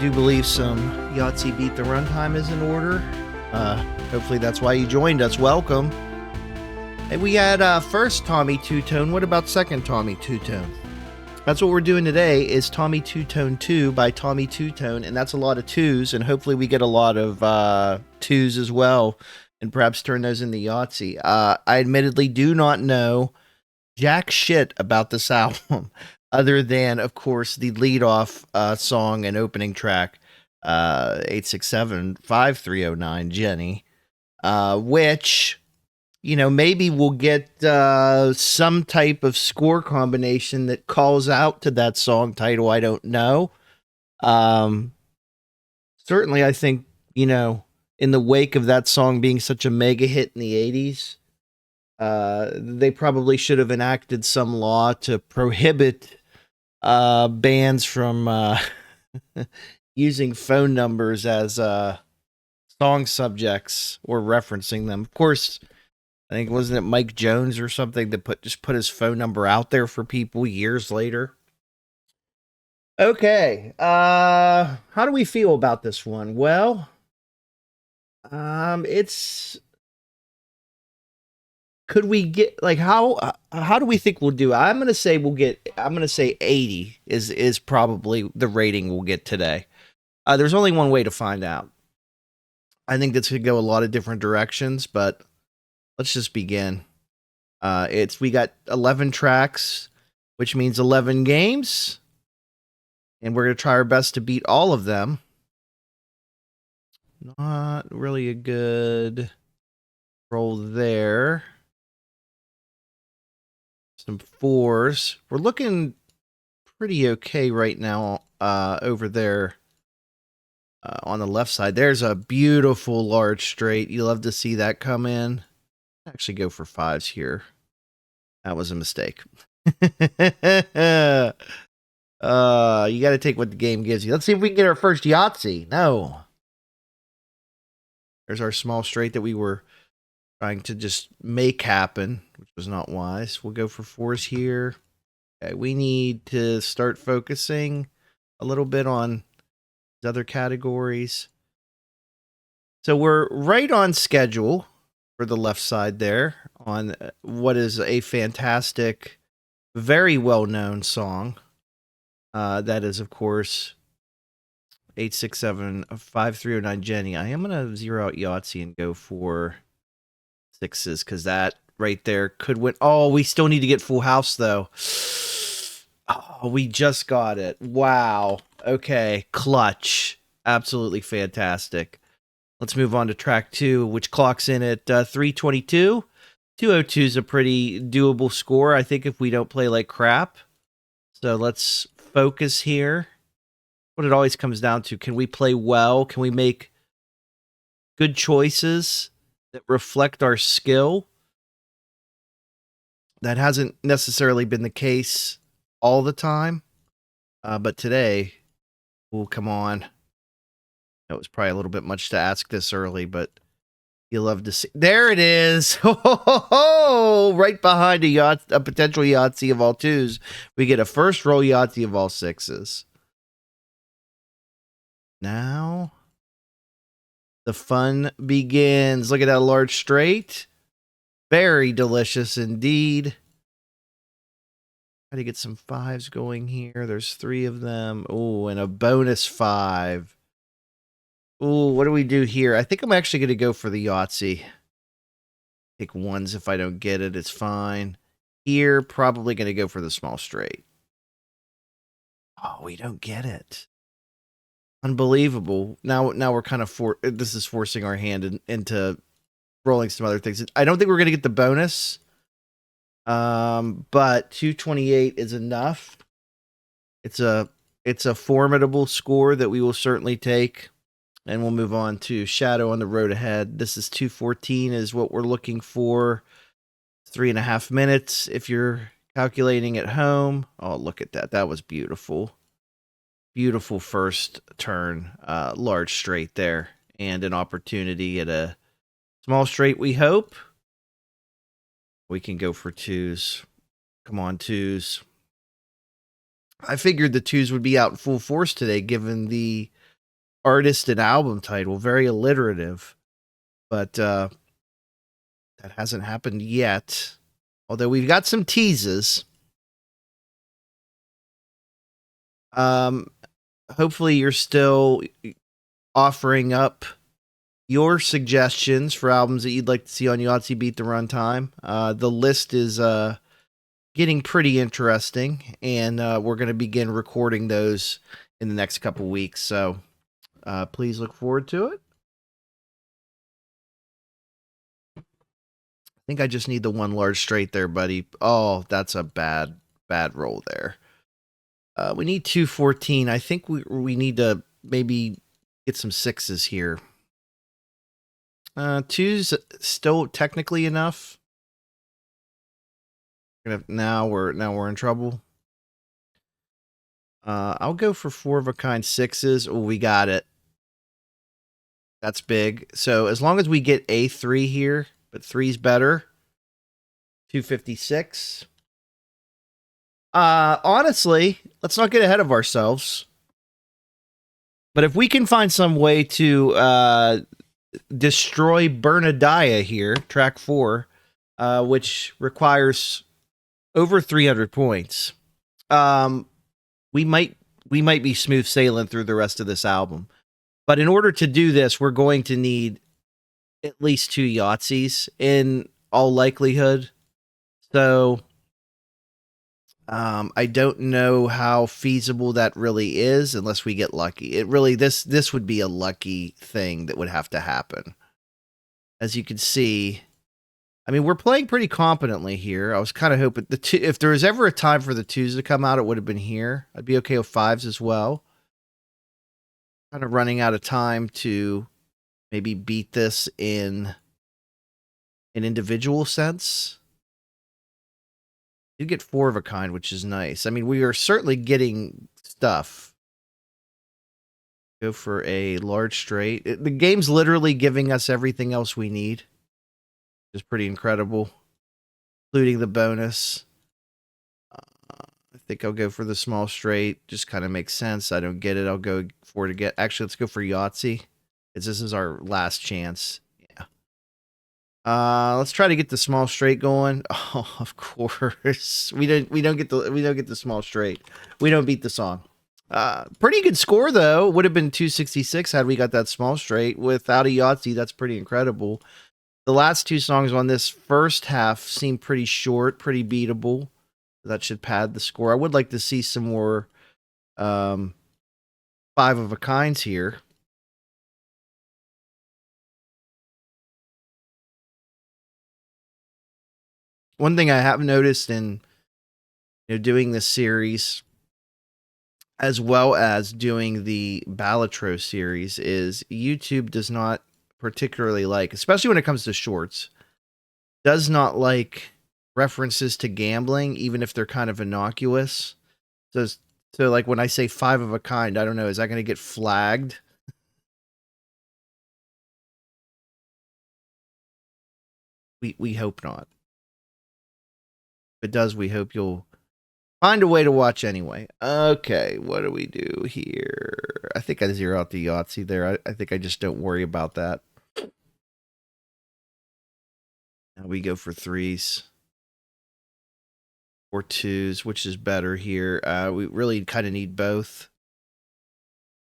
do believe some Yahtzee Beat the Runtime is in order. Hopefully that's why you joined us. Welcome. Hey, we had first Tommy Tutone. What about second Tommy Tutone? That's what we're doing today is Tommy Tutone 2 by Tommy Tutone, and that's a lot of twos, and hopefully we get a lot of twos as well, and perhaps turn those into Yahtzee. I admittedly do not know jack shit about this album, other than, of course, the lead-off song and opening track, 867-5309, Jenny, which, you know, maybe we'll get some type of score combination that calls out to that song title. I don't know. Certainly, I think, you know, in the wake of that song being such a mega hit in the 80s, they probably should have enacted some law to prohibit bands from using phone numbers as song subjects or referencing them. Of course, I think, wasn't it Mike Jones or something that just put his phone number out there for people years later? Okay, how do we feel about this one? Well, could we get, like, how do we think we'll do? I'm gonna say 80 is probably the rating we'll get today. There's only one way to find out. I think this could go a lot of different directions, but let's just begin. We got 11 tracks, which means 11 games, and we're gonna try our best to beat all of them. Not really a good roll there. Some fours. We're looking pretty okay right now over there on the left side. There's a beautiful large straight. You love to see that come in. Actually go for fives here. That was a mistake. You got to take what the game gives you. Let's see if we can get our first Yahtzee. No. There's our small straight that we were trying to just make happen, which was not wise. We'll go for fours here. Okay, we need to start focusing a little bit on these other categories. So we're right on schedule for the left side there on what is a fantastic, very well-known song. That is, of course, 867-5309 Jenny. I am going to zero out Yahtzee and go for sixes, because that right there could win. Oh, we still need to get full house, though. Oh, we just got it. Wow. Okay, clutch. Absolutely fantastic. Let's move on to track 2, which clocks in at 322. 202 is a pretty doable score, I think, if we don't play like crap. So let's focus here. What it always comes down to, can we play well? Can we make good choices that reflect our skill? That hasn't necessarily been the case all the time. But today, oh, come on. That was probably a little bit much to ask this early, but you love to see. There it is. Right behind a potential Yahtzee of all twos. We get a first roll Yahtzee of all sixes. Now the fun begins. Look at that large straight. Very delicious indeed. Try to get some fives going here. There's 3 of them. Oh, and a bonus 5. Oh, what do we do here? I think I'm actually going to go for the Yahtzee. Take ones if I don't get it. It's fine. Here, probably going to go for the small straight. Oh, we don't get it. Unbelievable. Now we're kind of this is forcing our hand into rolling some other things. I don't think we're going to get the bonus. But 228 is enough. It's a formidable score that we will certainly take. And we'll move on to Shadow on the Road Ahead. This is 214 is what we're looking for. 3.5 minutes if you're calculating at home. Oh, look at that. That was beautiful. Beautiful first turn, large straight there, and an opportunity at a small straight, we hope. We can go for twos. Come on, twos. I figured the twos would be out in full force today, given the artist and album title. Very alliterative. But that hasn't happened yet. Although we've got some teases. Hopefully you're still offering up your suggestions for albums that you'd like to see on Yahtzee Beat the Runtime. The list is getting pretty interesting, and we're going to begin recording those in the next couple weeks. So please look forward to it. I think I just need the one large straight there, buddy. Oh, that's a bad roll there. We need 214. I think we need to maybe get some sixes here. Two's still technically enough. Now we're in trouble. I'll go for 4 of a kind sixes. Oh, we got it. That's big. So as long as we get a 3 here, but 3's better. 256. Honestly, let's not get ahead of ourselves. But if we can find some way to destroy Bernadiah here, track 4, which requires over 300 points, we might be smooth sailing through the rest of this album. But in order to do this, we're going to need at least 2 Yahtzees in all likelihood. So I don't know how feasible that really is unless we get lucky. It really, this would be a lucky thing that would have to happen. As you can see, I mean, we're playing pretty competently here. I was kind of hoping if there was ever a time for the 2s to come out, it would have been here. I'd be okay with 5s as well. Kind of running out of time to maybe beat this in an individual sense. You get 4 of a kind, which is nice. I mean, we are certainly getting stuff. Go for a large straight. The game's literally giving us everything else we need. It's pretty incredible, including the bonus. I think I'll go for the small straight. Just kind of makes sense. I don't get it. I'll go for it again. Actually, let's go for Yahtzee, because this is our last chance. Let's try to get the small straight going. Oh, of course. We don't get the small straight. We don't beat the song. Pretty good score though. Would have been 266 had we got that small straight. Without a Yahtzee, that's pretty incredible. The last 2 songs on this first half seem pretty short, pretty beatable. That should pad the score. I would like to see some more 5 of a kinds here. One thing I have noticed in doing this series, as well as doing the Balatro series, is YouTube does not particularly like, especially when it comes to shorts, does not like references to gambling, even if they're kind of innocuous. So like when I say 5 of a kind, I don't know, is that going to get flagged? We hope not. If it does, we hope you'll find a way to watch anyway. Okay, what do we do here? I think I zero out the Yahtzee there. I think I just don't worry about that. Now we go for 3s. Or 2s, which is better here. We really kind of need both.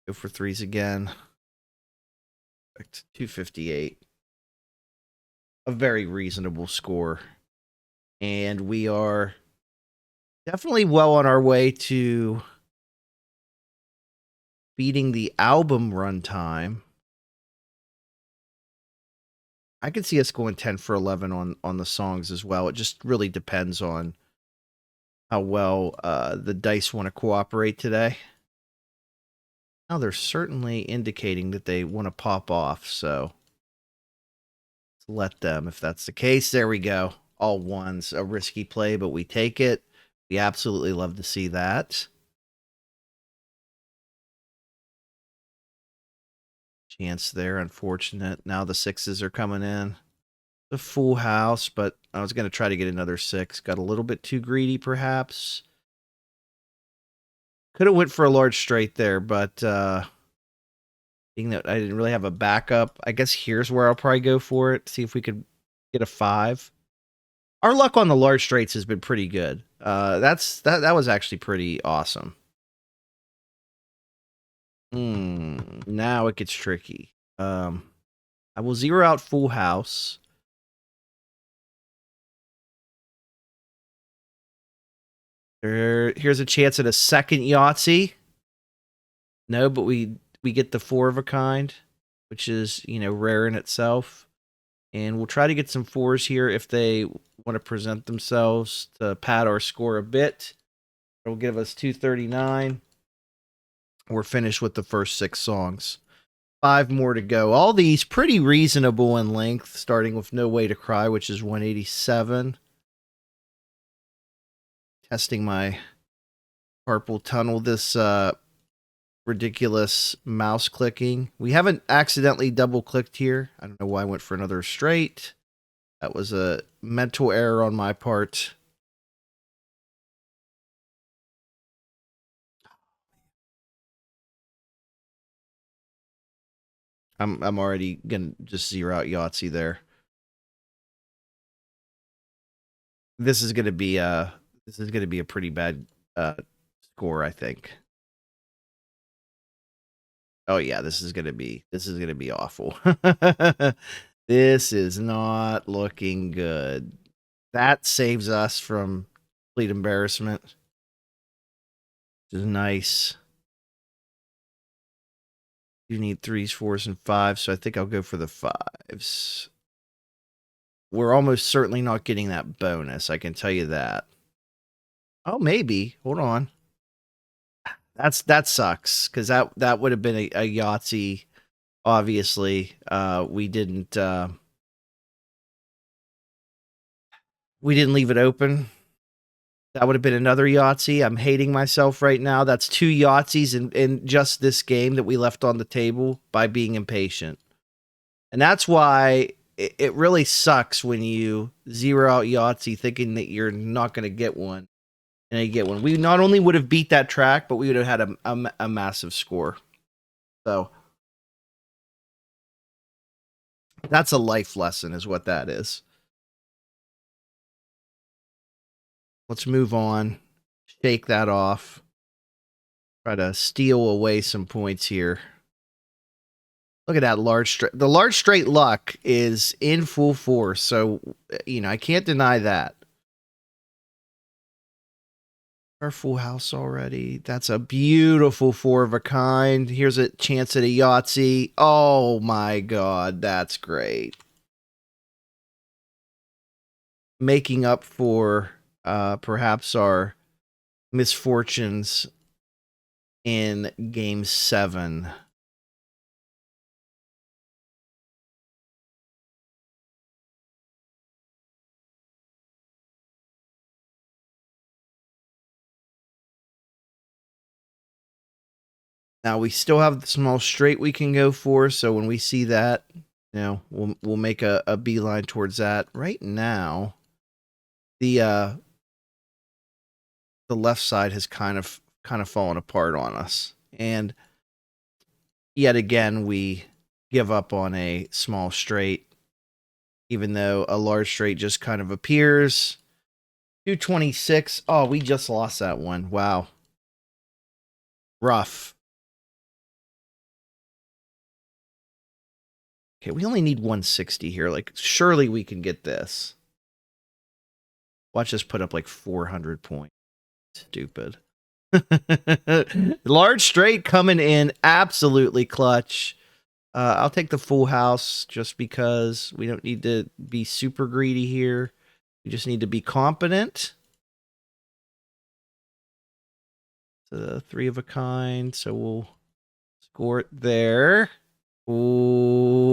Go for 3s again. 258. A very reasonable score. And we are definitely well on our way to beating the album runtime. I could see us going 10 for 11 on the songs as well. It just really depends on how well the dice want to cooperate today. Now they're certainly indicating that they want to pop off, so let's let them if that's the case. There we go. All 1s, a risky play, but we take it. We absolutely love to see that. Chance there, unfortunate. Now the 6s are coming in. The full house, but I was going to try to get another 6. Got a little bit too greedy, perhaps. Could have went for a large straight there, but Being that I didn't really have a backup, I guess here's where I'll probably go for it. See if we could get a 5. Our luck on the large straights has been pretty good. That was actually pretty awesome. Now it gets tricky. I will zero out full house. Here's a chance at a second Yahtzee. No, but we get the 4 of a kind, which is, rare in itself. And we'll try to get some 4s here if they want to present themselves to pad our score a bit. It'll give us 239. We're finished with the first 6 songs. 5 more to go. All these pretty reasonable in length, starting with No Way to Cry, which is 187. Testing my carpal tunnel, this ridiculous mouse clicking. We haven't accidentally double clicked here. I don't know why I went for another straight. That was a mental error on my part. I'm already gonna just zero out Yahtzee there. This is gonna be a pretty bad score, I think. Oh yeah, this is gonna be awful. This is not looking good. That saves us from complete embarrassment. Which is nice. You need 3s, 4s, and 5s, so I think I'll go for the 5s. We're almost certainly not getting that bonus, I can tell you that. Oh, maybe. Hold on. That sucks, because that would have been a Yahtzee, obviously. We didn't leave it open. That would have been another Yahtzee. I'm hating myself right now. That's 2 Yahtzees in just this game that we left on the table by being impatient. And that's why it really sucks when you zero out Yahtzee thinking that you're not going to get one. And you get one. We not only would have beat that track, but we would have had a massive score. So that's a life lesson is what that is. Let's move on. Shake that off. Try to steal away some points here. Look at that large straight. The large straight luck is in full force. So, I can't deny that. Our full house already. That's a beautiful 4 of a kind. Here's a chance at a Yahtzee. Oh my God, that's great. Making up for perhaps our misfortunes in Game 7. Now we still have the small straight we can go for, so when we see that, we'll make a beeline towards that. Right now, the left side has kind of fallen apart on us, and yet again we give up on a small straight, even though a large straight just kind of appears. 226. Oh, we just lost that one. Wow. Rough. Okay, we only need 160 here. Like, surely we can get this. Watch us put up like 400 points. Stupid. Large straight coming in absolutely clutch. I'll take the full house just because we don't need to be super greedy here. We just need to be competent. The 3 of a kind, so we'll score it there. Ooh,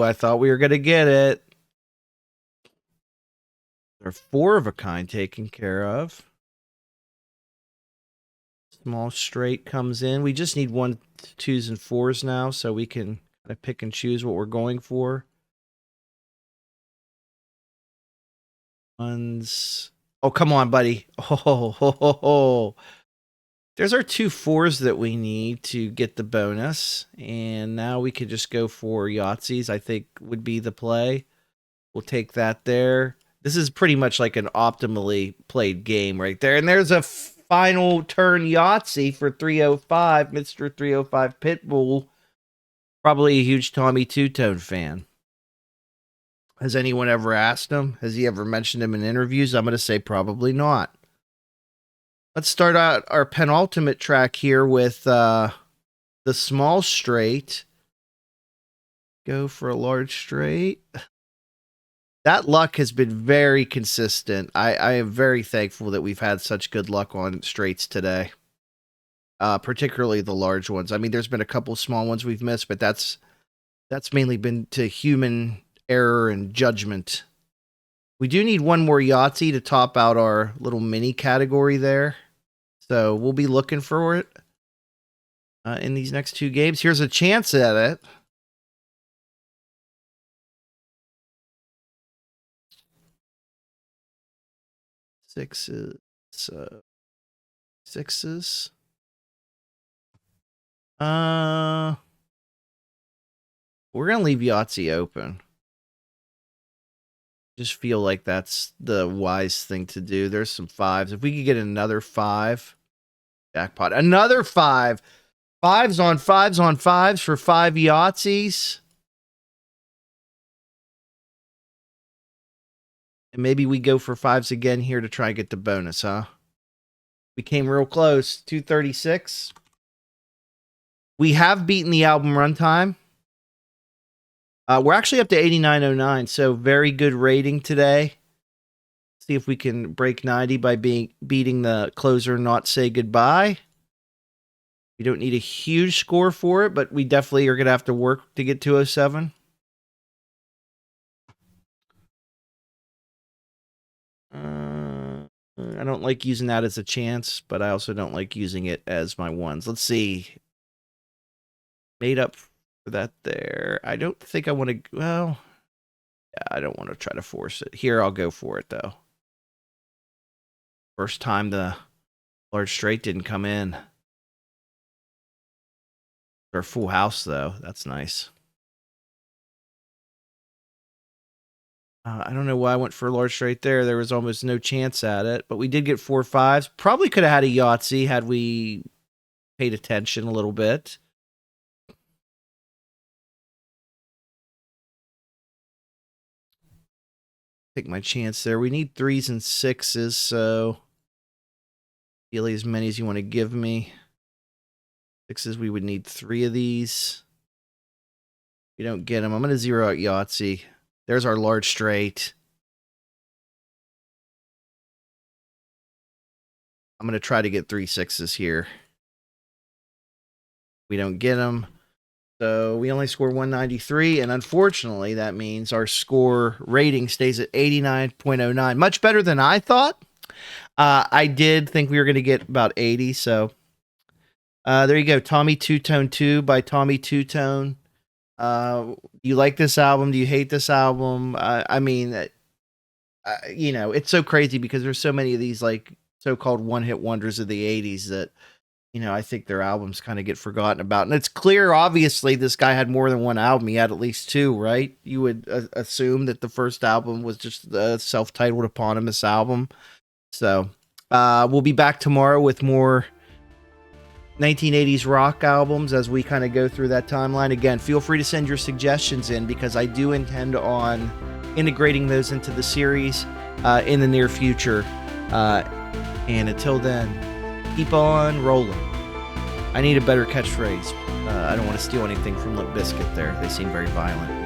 I thought we were going to get it. Our 4 of a kind taken care of. Small straight comes in. We just need 1, 2s, and 4s now, so we can kind of pick and choose what we're going for. Ones. Oh, come on, buddy. Oh, ho, ho, ho. There's our 2 4s that we need to get the bonus. And now we could just go for Yahtzees, I think would be the play. We'll take that there. This is pretty much like an optimally played game right there. And there's a final turn Yahtzee for 305, Mr. 305 Pitbull. Probably a huge Tommy Tutone fan. Has anyone ever asked him? Has he ever mentioned him in interviews? I'm going to say probably not. Let's start out our penultimate track here with the small straight. Go for a large straight. That luck has been very consistent. I am very thankful that we've had such good luck on straights today. Particularly the large ones. I mean, there's been a couple small ones we've missed, but that's mainly been to human error and judgment. We do need one more Yahtzee to top out our little mini category there. So we'll be looking for it in these next 2 games. Here's a chance at it. Sixes. Sixes. We're going to leave Yahtzee open. Just feel like that's the wise thing to do. There's some 5s. If we could get another 5. Jackpot. Another 5. 5s on 5s on 5s for 5 Yahtzees. And maybe we go for 5s again here to try and get the bonus, huh? We came real close. 236. We have beaten the album Runtime. We're actually up to 8909, so very good rating today. See if we can break 90 by beating the closer Not Say Goodbye. We don't need a huge score for it, but we definitely are going to have to work to get 207. I don't like using that as a chance, but I also don't like using it as my ones. Let's see. Made up for that there. I don't think I want to... Well, yeah, I don't want to try to force it. Here, I'll go for it, though. First time the large straight didn't come in. Or full house, though. That's nice. I don't know why I went for a large straight there. There was almost no chance at it. But we did get 4 5s. Probably could have had a Yahtzee had we paid attention a little bit. Take my chance there. We need 3s and 6s, so ideally as many as you want to give me. 6s, we would need 3 of these. If we don't get them, I'm going to zero out Yahtzee. There's our large straight. I'm going to try to get 3 6s here. We don't get them. So we only score 193, and unfortunately, that means our score rating stays at 89.09. Much better than I thought. I did think we were going to get about 80, so there you go. Tommy Tutone 2 by Tommy Tutone. Do you like this album? Do you hate this album? I mean, you know, it's so crazy because there's so many of these like so-called one-hit wonders of the 80s that, you know, I think their albums kind of get forgotten about. And it's clear, obviously, this guy had more than one album. He had at least 2, right? You would assume that the first album was just the self-titled eponymous album. So we'll be back tomorrow with more 1980s rock albums as we kind of go through that timeline. Again, feel free to send your suggestions in because I do intend on integrating those into the series in the near future. And until then, keep on rolling. I need a better catchphrase. I don't want to steal anything from Limp Bizkit there. They seem very violent.